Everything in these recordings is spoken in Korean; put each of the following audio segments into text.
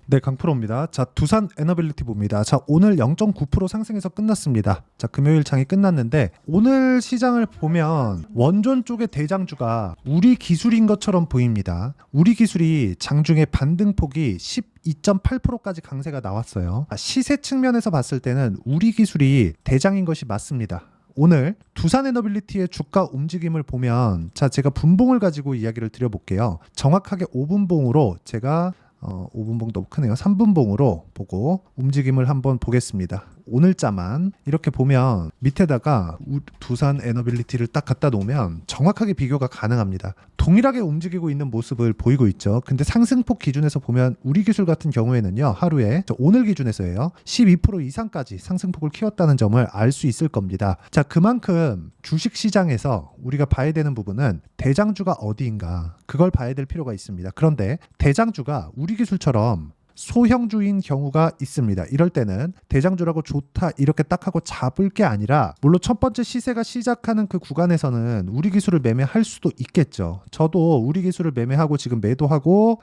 네, 강프로입니다. 자, 두산 에너빌리티 봅니다. 자, 오늘 0.9% 상승해서 끝났습니다. 자, 금요일 장이 끝났는데 오늘 시장을 보면 원전 쪽의 대장주가 우리 기술인 것처럼 보입니다. 우리 기술이 장중에 반등폭이 12.8%까지 강세가 나왔어요. 시세 측면에서 봤을 때는 우리 기술이 대장인 것이 맞습니다. 오늘 두산 에너빌리티의 주가 움직임을 보면, 자, 제가 분봉을 가지고 이야기를 드려볼게요. 정확하게 5분봉으로 제가 5분봉 너무 크네요. 3분봉으로 보고 움직임을 한번 보겠습니다. 오늘자만 이렇게 보면 밑에다가 두산 에너빌리티를 딱 갖다 놓으면 정확하게 비교가 가능합니다. 동일하게 움직이고 있는 모습을 보이고 있죠. 근데 상승폭 기준에서 보면 우리 기술 같은 경우에는요, 하루에 오늘 기준에서예요, 12% 이상까지 상승폭을 키웠다는 점을 알 수 있을 겁니다. 자, 그만큼 주식시장에서 우리가 봐야 되는 부분은 대장주가 어디인가, 그걸 봐야 될 필요가 있습니다. 그런데 대장주가 우리 기술처럼 소형주인 경우가 있습니다. 이럴 때는 대장주라고 좋다 이렇게 딱 하고 잡을 게 아니라, 물론 첫 번째 시세가 시작하는 그 구간에서는 우리 기술을 매매할 수도 있겠죠. 저도 우리 기술을 매매하고 지금 매도하고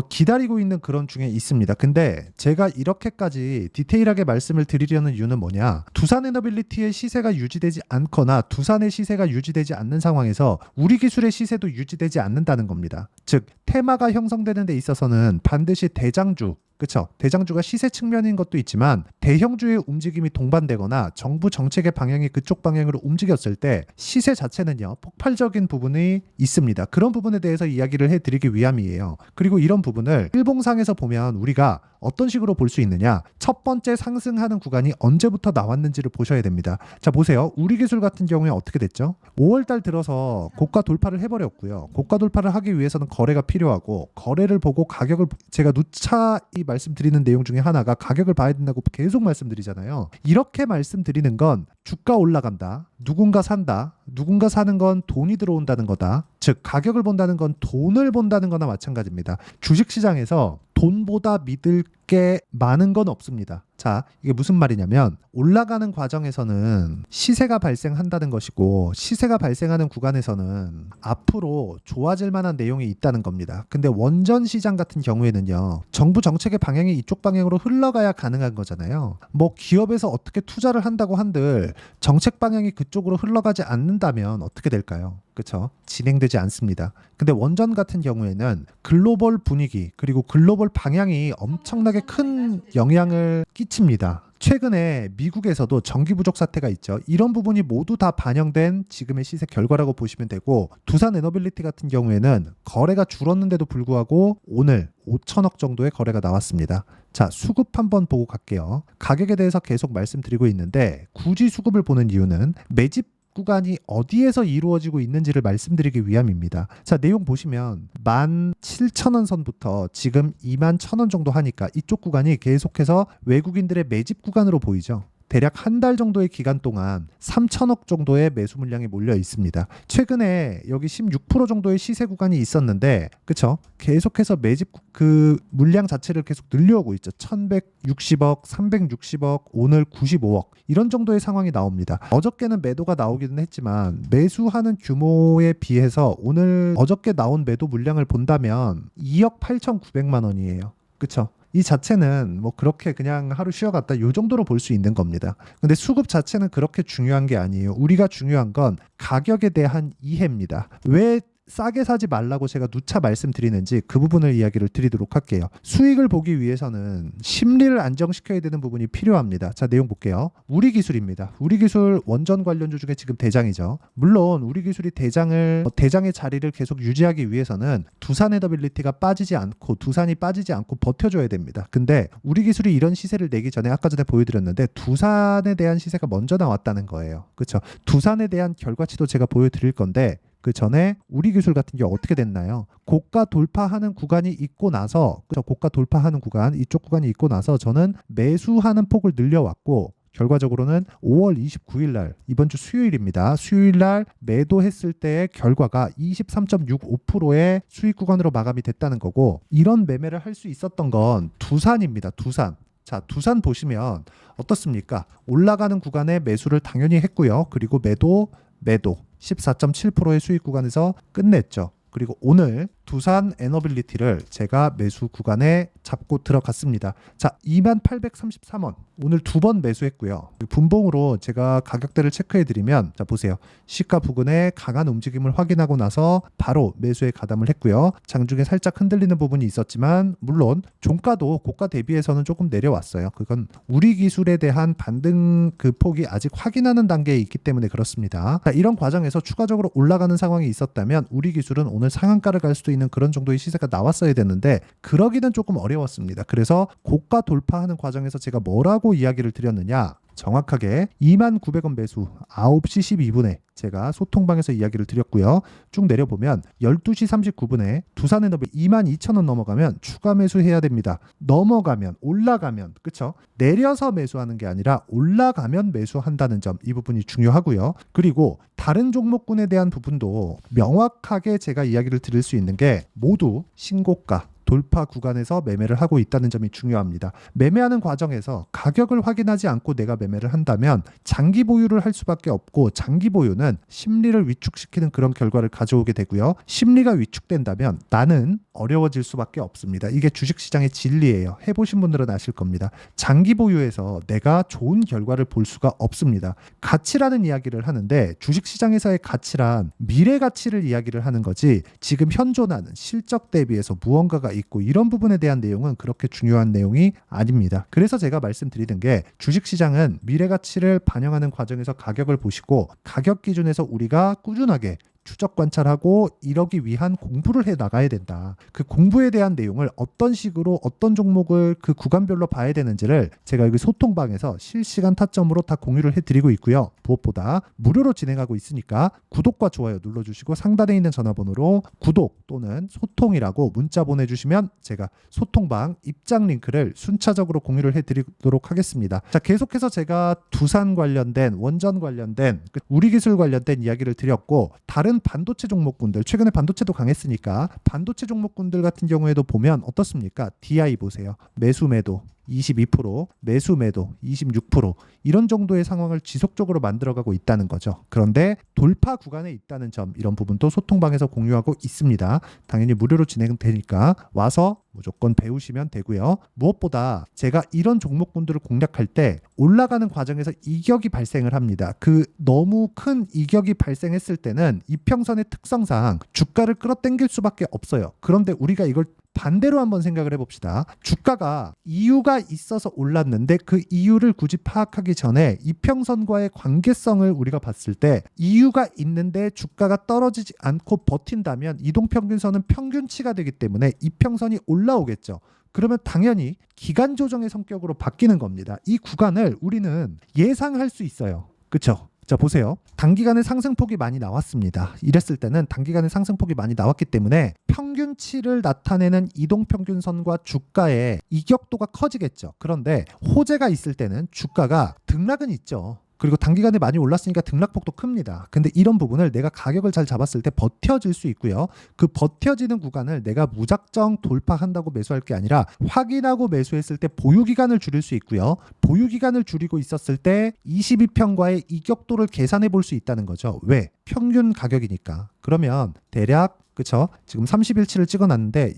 기다리고 있는 그런 중에 있습니다. 근데 제가 이렇게까지 디테일하게 말씀을 드리려는 이유는 뭐냐, 두산 에너빌리티의 시세가 유지되지 않거나 두산의 시세가 유지되지 않는 상황에서 우리 기술의 시세도 유지되지 않는다는 겁니다. 즉 테마가 형성되는 데 있어서는 반드시 대장주, 그렇죠? 대장주가 시세 측면인 것도 있지만 대형주의 움직임이 동반되거나 정부 정책의 방향이 그쪽 방향으로 움직였을 때 시세 자체는요, 폭발적인 부분이 있습니다. 그런 부분에 대해서 이야기를 해드리기 위함이에요. 그리고 이런 부분을 일봉상에서 보면 우리가 어떤 식으로 볼 수 있느냐, 첫 번째 상승하는 구간이 언제부터 나왔는지를 보셔야 됩니다. 자, 보세요. 우리 기술 같은 경우에 어떻게 됐죠? 5월달 들어서 고가 돌파를 해버렸고요. 고가 돌파를 하기 위해서는 거래가 필요하고, 거래를 보고 가격을, 제가 누차이 말씀드리는 내용 중에 하나가 가격을 봐야 된다고 계속 말씀드리잖아요. 이렇게 말씀드리는 건 주가 올라간다, 누군가 산다, 누군가 사는 건 돈이 들어온다는 거다. 즉 가격을 본다는 건 돈을 본다는 거나 마찬가지입니다. 주식시장에서 돈보다 믿을 게 많은 건 없습니다. 자, 이게 무슨 말이냐면, 올라가는 과정에서는 시세가 발생한다는 것이고, 시세가 발생하는 구간에서는 앞으로 좋아질 만한 내용이 있다는 겁니다. 근데 원전 시장 같은 경우에는요, 정부 정책의 방향이 이쪽 방향으로 흘러가야 가능한 거잖아요. 뭐 기업에서 어떻게 투자를 한다고 한들 정책 방향이 그쪽으로 흘러가지 않는다면 어떻게 될까요? 그렇죠? 진행되지 않습니다. 근데 원전 같은 경우에는 글로벌 분위기 그리고 글로벌 방향이 엄청나게 큰 영향을 끼칩니다. 최근에 미국에서도 전기 부족 사태가 있죠. 이런 부분이 모두 다 반영된 지금의 시세 결과라고 보시면 되고, 두산 에너빌리티 같은 경우에는 거래가 줄었는데도 불구하고 오늘 5천억 정도의 거래가 나왔습니다. 자, 수급 한번 보고 갈게요. 가격에 대해서 계속 말씀드리고 있는데, 굳이 수급을 보는 이유는 매집 구간이 어디에서 이루어지고 있는지를 말씀드리기 위함입니다. 자, 내용 보시면 17,000원 선부터 지금 21,000원 정도 하니까 이쪽 구간이 계속해서 외국인들의 매집 구간으로 보이죠. 대략 한 달 정도의 기간 동안 3천억 정도의 매수 물량이 몰려 있습니다. 최근에 여기 16% 정도의 시세 구간이 있었는데, 그쵸? 계속해서 매집 그 물량 자체를 계속 늘려오고 있죠. 1160억, 360억, 오늘 95억, 이런 정도의 상황이 나옵니다. 어저께는 매도가 나오기는 했지만 매수하는 규모에 비해서 오늘 어저께 나온 매도 물량을 본다면 2억 8,900만 원이에요. 그쵸? 이 자체는 뭐 그렇게 그냥 하루 쉬어갔다 요 정도로 볼 수 있는 겁니다. 근데 수급 자체는 그렇게 중요한 게 아니에요. 우리가 중요한 건 가격에 대한 이해입니다. 왜 싸게 사지 말라고 제가 누차 말씀드리는지 그 부분을 이야기를 드리도록 할게요. 수익을 보기 위해서는 심리를 안정시켜야 되는 부분이 필요합니다. 자, 내용 볼게요. 우리 기술입니다. 우리 기술 원전 관련주 중에 지금 대장이죠. 물론 우리 기술이 대장의 자리를 계속 유지하기 위해서는 두산 에너빌리티가 빠지지 않고, 두산이 빠지지 않고 버텨줘야 됩니다. 근데 우리 기술이 이런 시세를 내기 전에 아까 전에 보여드렸는데 두산에 대한 시세가 먼저 나왔다는 거예요. 그렇죠? 두산에 대한 결과치도 제가 보여드릴 건데, 그 전에 우리 기술 같은 게 어떻게 됐나요? 고가 돌파하는 구간이 있고 나서, 그렇죠? 고가 돌파하는 구간, 이쪽 구간이 있고 나서 저는 매수하는 폭을 늘려왔고, 결과적으로는 5월 29일 날, 이번 주 수요일입니다. 수요일 날 매도했을 때의 결과가 23.65%의 수익 구간으로 마감이 됐다는 거고, 이런 매매를 할 수 있었던 건 두산입니다. 두산. 자, 두산 보시면 어떻습니까? 올라가는 구간에 매수를 당연히 했고요. 그리고 매도 14.7%의 수익 구간에서 끝냈죠. 그리고 오늘 두산 에너빌리티를 제가 매수 구간에 잡고 들어갔습니다. 자, 2833원. 오늘 2번 매수했고요. 분봉으로 제가 가격대를 체크해 드리면, 자 보세요. 시가 부근에 강한 움직임을 확인하고 나서 바로 매수에 가담을 했고요. 장중에 살짝 흔들리는 부분이 있었지만 물론 종가도 고가 대비해서는 조금 내려왔어요. 그건 우리 기술에 대한 반등 그 폭이 아직 확인하는 단계에 있기 때문에 그렇습니다. 자, 이런 과정에서 추가적으로 올라가는 상황이 있었다면 우리 기술은 오늘 상한가를 갈 수도 있는 그런 정도의 시세가 나왔어야 되는데 그러기는 조금 어려웠습니다. 그래서 고가 돌파하는 과정에서 제가 뭐라고 이야기를 드렸느냐, 정확하게 29,000원 매수 9시 12분에 제가 소통방에서 이야기를 드렸고요. 쭉 내려보면 12시 39분에 두산에너비 22,000원 넘어가면 추가 매수해야 됩니다. 넘어가면, 올라가면, 그쵸? 내려서 매수하는 게 아니라 올라가면 매수한다는 점, 이 부분이 중요하고요. 그리고 다른 종목군에 대한 부분도 명확하게 제가 이야기를 드릴 수 있는 게 모두 신고가 돌파 구간에서 매매를 하고 있다는 점이 중요합니다. 매매하는 과정에서 가격을 확인하지 않고 내가 매매를 한다면 장기 보유를 할 수밖에 없고, 장기 보유는 심리를 위축시키는 그런 결과를 가져오게 되고요. 심리가 위축된다면 나는 어려워질 수밖에 없습니다. 이게 주식시장의 진리예요. 해보신 분들은 아실 겁니다. 장기 보유에서 내가 좋은 결과를 볼 수가 없습니다. 가치라는 이야기를 하는데 주식시장에서의 가치란 미래 가치를 이야기를 하는 거지, 지금 현존하는 실적 대비해서 무언가가 있고 이런 부분에 대한 내용은 그렇게 중요한 내용이 아닙니다. 그래서 제가 말씀드리는 게, 주식시장은 미래 가치를 반영하는 과정에서 가격을 보시고 가격 기준에서 우리가 꾸준하게 추적 관찰하고 이러기 위한 공부를 해 나가야 된다. 그 공부에 대한 내용을 어떤 식으로 어떤 종목을 그 구간별로 봐야 되는지를 제가 여기 소통방에서 실시간 타점으로 다 공유를 해드리고 있고요. 무엇보다 무료로 진행하고 있으니까 구독과 좋아요 눌러주시고 상단에 있는 전화번호로 구독 또는 소통이라고 문자 보내주시면 제가 소통방 입장 링크를 순차적으로 공유를 해드리도록 하겠습니다. 자, 계속해서 제가 두산 관련된, 원전 관련된, 우리 기술 관련된 이야기를 드렸고, 다른 반도체 종목군들, 최근에 반도체도 강했으니까 반도체 종목군들 같은 경우에도 보면 어떻습니까? DI 보세요. 매수 매도 22%, 매수 매도 26%, 이런 정도의 상황을 지속적으로 만들어가고 있다는 거죠. 그런데 돌파 구간에 있다는 점, 이런 부분도 소통방에서 공유하고 있습니다. 당연히 무료로 진행되니까 와서 무조건 배우시면 되고요. 무엇보다 제가 이런 종목군들을 공략할 때 올라가는 과정에서 이격이 발생을 합니다. 그 너무 큰 이격이 발생했을 때는 이평선의 특성상 주가를 끌어당길 수밖에 없어요. 그런데 우리가 이걸 반대로 한번 생각을 해봅시다. 주가가 이유가 있어서 올랐는데 그 이유를 굳이 파악하기 전에 이평선과의 관계성을 우리가 봤을 때, 이유가 있는데 주가가 떨어지지 않고 버틴다면 이동평균선은 평균치가 되기 때문에 이평선이 올라오겠죠. 그러면 당연히 기간 조정의 성격으로 바뀌는 겁니다. 이 구간을 우리는 예상할 수 있어요. 그렇죠? 자, 보세요. 단기간에 상승폭이 많이 나왔습니다. 이랬을 때는 단기간에 상승폭이 많이 나왔기 때문에 평균치를 나타내는 이동평균선과 주가의 이격도가 커지겠죠. 그런데 호재가 있을 때는 주가가 등락은 있죠. 그리고 단기간에 많이 올랐으니까 등락폭도 큽니다. 근데 이런 부분을 내가 가격을 잘 잡았을 때 버텨질 수 있고요. 그 버텨지는 구간을 내가 무작정 돌파한다고 매수할 게 아니라 확인하고 매수했을 때 보유기간을 줄일 수 있고요. 보유기간을 줄이고 있었을 때 22평과의 이격도를 계산해 볼 수 있다는 거죠. 왜? 평균 가격이니까. 그러면 대략, 그쵸? 지금 30일치를 찍어놨는데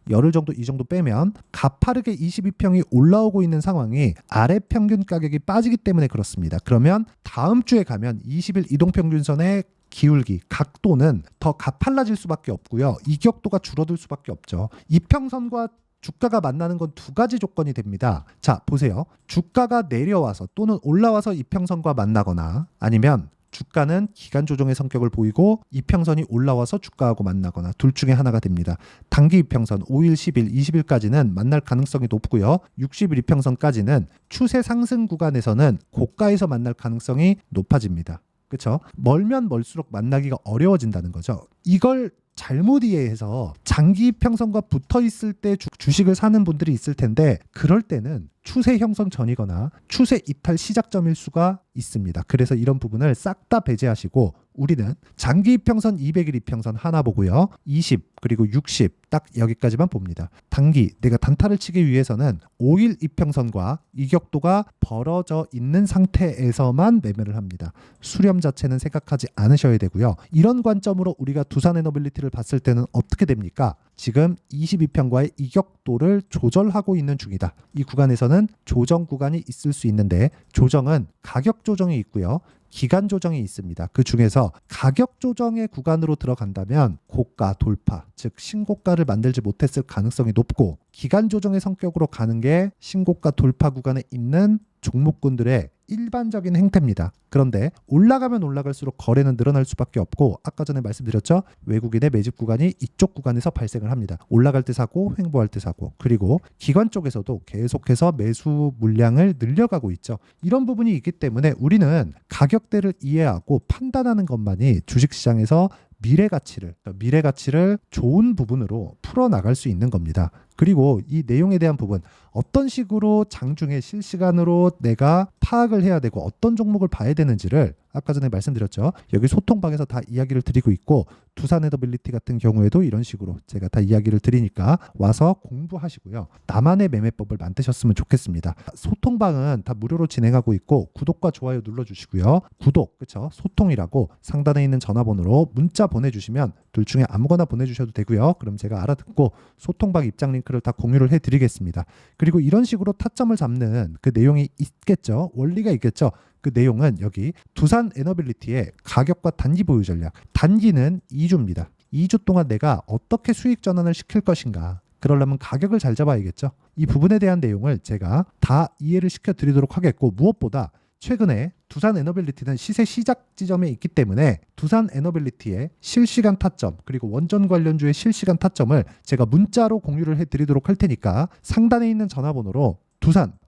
열흘 정도, 이 정도 빼면 가파르게 22평이 올라오고 있는 상황이 아래 평균 가격이 빠지기 때문에 그렇습니다. 그러면 다음 주에 가면 20일 이동평균선의 기울기, 각도는 더 가팔라질 수밖에 없고요. 이격도가 줄어들 수밖에 없죠. 이평선과 주가가 만나는 건 두 가지 조건이 됩니다. 자, 보세요. 주가가 내려와서 또는 올라와서 이평선과 만나거나, 아니면 주가는 기간 조정의 성격을 보이고 이평선이 올라와서 주가하고 만나거나, 둘 중에 하나가 됩니다. 단기 이평선 5일, 10일, 20일까지는 만날 가능성이 높고요. 60일 이평선까지는 추세 상승 구간에서는 고가에서 만날 가능성이 높아집니다. 그렇죠? 멀면 멀수록 만나기가 어려워진다는 거죠. 이걸 잘못 이해해서 장기 이평선과 붙어 있을 때 주식을 사는 분들이 있을 텐데, 그럴 때는 추세 형성 전이거나 추세 이탈 시작점일 수가 있습니다. 그래서 이런 부분을 싹 다 배제하시고 우리는 장기 이평선 200일 이평선 하나 보고요. 20 그리고 60 딱 여기까지만 봅니다. 단기 내가 단타를 치기 위해서는 5일 이평선과 이격도가 벌어져 있는 상태에서만 매매를 합니다. 수렴 자체는 생각하지 않으셔야 되고요. 이런 관점으로 우리가 두산 에너빌리티를 봤을 때는 어떻게 됩니까? 지금 22평과의 이격도를 조절하고 있는 중이다. 이 구간에서는 조정 구간이 있을 수 있는데 조정은 가격 조정이 있고요. 기간 조정이 있습니다. 그 중에서 가격 조정의 구간으로 들어간다면 고가 돌파, 즉 신고가를 만들지 못했을 가능성이 높고 기간 조정의 성격으로 가는 게 신고가 돌파 구간에 있는 종목군들의 일반적인 행태입니다. 그런데 올라가면 올라갈수록 거래는 늘어날 수밖에 없고 아까 전에 말씀드렸죠. 외국인의 매집 구간이 이쪽 구간에서 발생을 합니다. 올라갈 때 사고 횡보할 때 사고 그리고 기관 쪽에서도 계속해서 매수 물량을 늘려가고 있죠. 이런 부분이 있기 때문에 우리는 가격대를 이해하고 판단하는 것만이 주식시장에서 미래 가치를 좋은 부분으로 풀어나갈 수 있는 겁니다. 그리고 이 내용에 대한 부분 어떤 식으로 장중에 실시간으로 내가 파악을 해야 되고 어떤 종목을 봐야 되는지를 아까 전에 말씀드렸죠. 여기 소통방에서 다 이야기를 드리고 있고 두산 에너빌리티 같은 경우에도 이런 식으로 제가 다 이야기를 드리니까 와서 공부하시고요. 나만의 매매법을 만드셨으면 좋겠습니다. 소통방은 다 무료로 진행하고 있고 구독과 좋아요 눌러주시고요. 구독, 그쵸? 소통이라고 상단에 있는 전화번호로 문자 보내주시면 둘 중에 아무거나 보내주셔도 되고요. 그럼 제가 알아듣고 소통방 입장 링크를 다 공유를 해드리겠습니다. 그리고 이런 식으로 타점을 잡는 그 내용이 있겠죠. 원리가 있겠죠. 그 내용은 여기 두산 에너빌리티의 가격과 단기 보유 전략. 단기는 2주입니다. 2주 동안 내가 어떻게 수익 전환을 시킬 것인가. 그러려면 가격을 잘 잡아야겠죠. 이 부분에 대한 내용을 제가 다 이해를 시켜드리도록 하겠고 무엇보다 최근에 두산 에너빌리티는 시세 시작 지점에 있기 때문에 두산 에너빌리티의 실시간 타점 그리고 원전 관련주의 실시간 타점을 제가 문자로 공유를 해드리도록 할 테니까 상단에 있는 전화번호로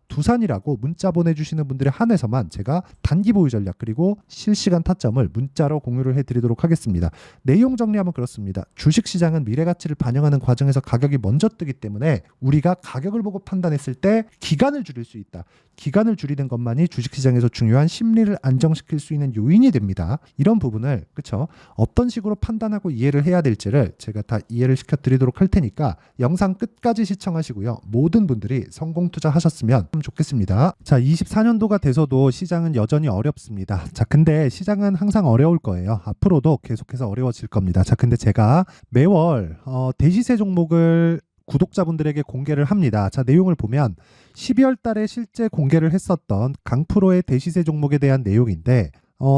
두산이라고 문자 보내주시는 분들에 한해서만 제가 단기 보유 전략 그리고 실시간 타점을 문자로 공유를 해드리도록 하겠습니다. 내용 정리하면 그렇습니다. 주식시장은 미래가치를 반영하는 과정에서 가격이 먼저 뜨기 때문에 우리가 가격을 보고 판단했을 때 기간을 줄일 수 있다. 기간을 줄이는 것만이 주식시장에서 중요한 심리를 안정시킬 수 있는 요인이 됩니다. 이런 부분을 그쵸? 어떤 식으로 판단하고 이해를 해야 될지를 제가 다 이해를 시켜드리도록 할 테니까 영상 끝까지 시청하시고요. 모든 분들이 성공 투자하셨으면 좋겠습니다. 자, 24년도가 돼서도 시장은 여전히 어렵습니다. 자, 근데 시장은 항상 어려울 거예요. 앞으로도 계속해서 어려워질 겁니다. 자, 근데 제가 매월 대시세 종목을 구독자분들에게 공개를 합니다. 자, 내용을 보면 12월 달에 실제 공개를 했었던 강프로의 대시세 종목에 대한 내용인데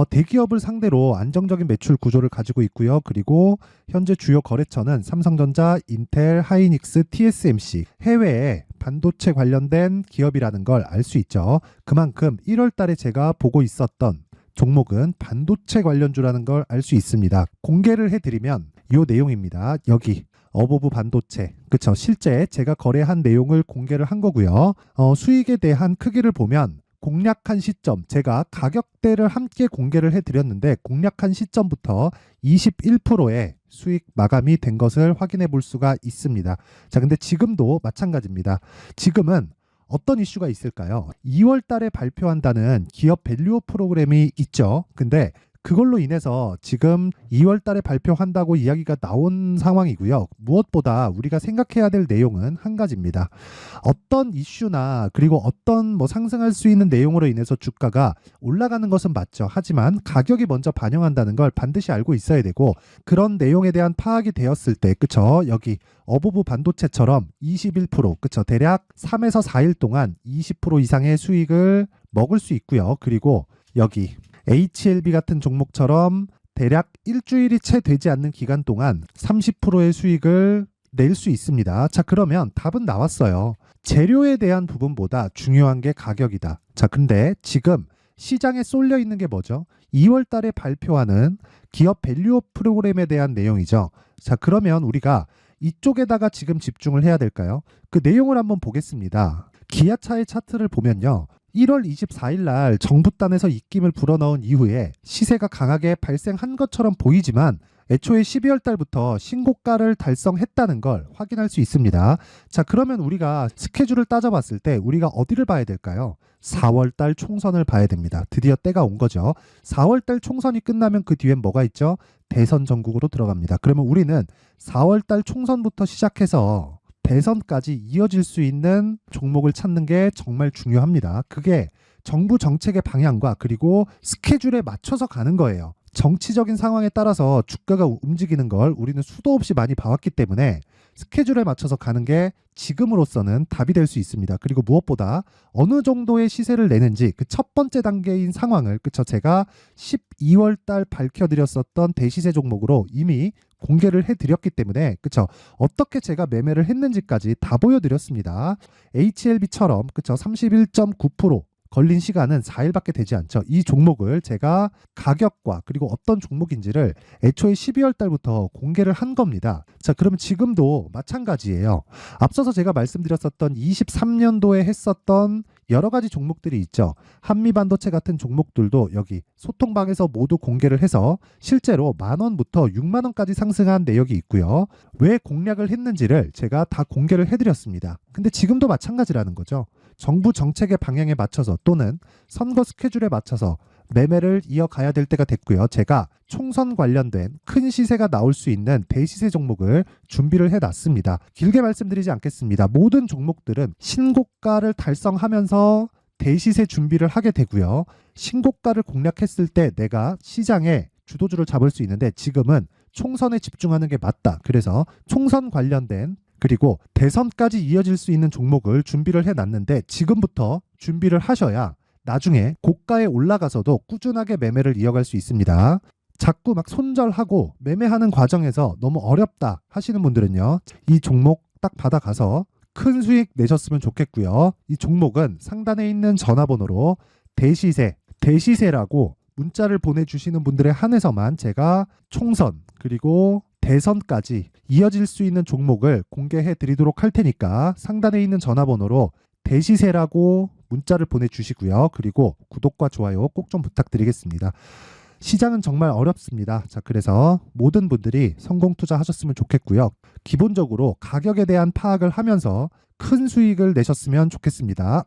대기업을 상대로 안정적인 매출 구조를 가지고 있고요. 그리고 현재 주요 거래처는 삼성전자, 인텔, 하이닉스, TSMC, 해외에 반도체 관련된 기업이라는 걸 알 수 있죠. 그만큼 1월 달에 제가 보고 있었던 종목은 반도체 관련주라는 걸 알 수 있습니다. 공개를 해드리면 이 내용입니다. 여기 어보브 반도체, 그쵸? 실제 제가 거래한 내용을 공개를 한 거고요. 수익에 대한 크기를 보면 공략한 시점, 제가 가격대를 함께 공개를 해드렸는데 공략한 시점부터 21%의 수익 마감이 된 것을 확인해 볼 수가 있습니다. 자, 근데 지금도 마찬가지입니다. 지금은 어떤 이슈가 있을까요? 2월 달에 발표한다는 기업 밸류업 프로그램이 있죠. 근데 그걸로 인해서 지금 2월 달에 발표한다고 이야기가 나온 상황이고요. 무엇보다 우리가 생각해야 될 내용은 한 가지입니다. 어떤 이슈나 그리고 어떤 상승할 수 있는 내용으로 인해서 주가가 올라가는 것은 맞죠. 하지만 가격이 먼저 반영한다는 걸 반드시 알고 있어야 되고 그런 내용에 대한 파악이 되었을 때 그쵸? 여기 어보브 반도체처럼 21% 그쵸? 대략 3에서 4일 동안 20% 이상의 수익을 먹을 수 있고요. 그리고 여기 HLB 같은 종목처럼 대략 일주일이 채 되지 않는 기간 동안 30%의 수익을 낼 수 있습니다. 자, 그러면 답은 나왔어요. 재료에 대한 부분보다 중요한 게 가격이다. 자, 근데 지금 시장에 쏠려 있는 게 뭐죠? 2월 달에 발표하는 기업 밸류업 프로그램에 대한 내용이죠. 자, 그러면 우리가 이쪽에다가 지금 집중을 해야 될까요? 그 내용을 한번 보겠습니다. 기아차의 차트를 보면요. 1월 24일 날 정부단에서 입김을 불어넣은 이후에 시세가 강하게 발생한 것처럼 보이지만 애초에 12월 달부터 신고가를 달성했다는 걸 확인할 수 있습니다. 자, 그러면 우리가 스케줄을 따져봤을 때 우리가 어디를 봐야 될까요? 4월 달 총선을 봐야 됩니다. 드디어 때가 온 거죠. 4월 달 총선이 끝나면 그 뒤엔 뭐가 있죠? 대선 전국으로 들어갑니다. 그러면 우리는 4월 달 총선부터 시작해서 대선까지 이어질 수 있는 종목을 찾는 게 정말 중요합니다. 그게 정부 정책의 방향과 그리고 스케줄에 맞춰서 가는 거예요. 정치적인 상황에 따라서 주가가 움직이는 걸 우리는 수도 없이 많이 봐왔기 때문에 스케줄에 맞춰서 가는 게 지금으로서는 답이 될 수 있습니다. 그리고 무엇보다 어느 정도의 시세를 내는지 그 첫 번째 단계인 상황을 제가 12월 달 밝혀드렸었던 대시세 종목으로 이미 공개를 해드렸기 때문에 어떻게 제가 매매를 했는지까지 다 보여드렸습니다. HLB처럼 31.9% 걸린 시간은 4일밖에 되지 않죠. 이 종목을 제가 가격과 그리고 어떤 종목인지를 애초에 12월 달부터 공개를 한 겁니다. 자, 그러면 지금도 마찬가지예요. 앞서서 제가 말씀드렸었던 23년도에 했었던 여러 가지 종목들이 있죠. 한미반도체 같은 종목들도 여기 소통방에서 모두 공개를 해서 실제로 10,000원부터 60,000원까지 상승한 내역이 있고요. 왜 공략을 했는지를 제가 다 공개를 해드렸습니다. 근데 지금도 마찬가지라는 거죠. 정부 정책의 방향에 맞춰서 또는 선거 스케줄에 맞춰서 매매를 이어가야 될 때가 됐고요. 제가 총선 관련된 큰 시세가 나올 수 있는 대시세 종목을 준비를 해놨습니다. 길게 말씀드리지 않겠습니다. 모든 종목들은 신고가를 달성하면서 대시세 준비를 하게 되고요. 신고가를 공략했을 때 내가 시장에 주도주를 잡을 수 있는데 지금은 총선에 집중하는 게 맞다. 그래서 총선 관련된 그리고 대선까지 이어질 수 있는 종목을 준비를 해놨는데 지금부터 준비를 하셔야 나중에 고가에 올라가서도 꾸준하게 매매를 이어갈 수 있습니다. 자꾸 막 손절하고 매매하는 과정에서 너무 어렵다 하시는 분들은요. 이 종목 딱 받아가서 큰 수익 내셨으면 좋겠고요. 이 종목은 상단에 있는 전화번호로 대시세라고 문자를 보내주시는 분들에 한해서만 제가 총선 그리고 대선까지 이어질 수 있는 종목을 공개해 드리도록 할 테니까 상단에 있는 전화번호로 대시세라고 문자를 보내주시고요. 그리고 구독과 좋아요 꼭 좀 부탁드리겠습니다. 시장은 정말 어렵습니다. 자, 그래서 모든 분들이 성공 투자하셨으면 좋겠고요. 기본적으로 가격에 대한 파악을 하면서 큰 수익을 내셨으면 좋겠습니다.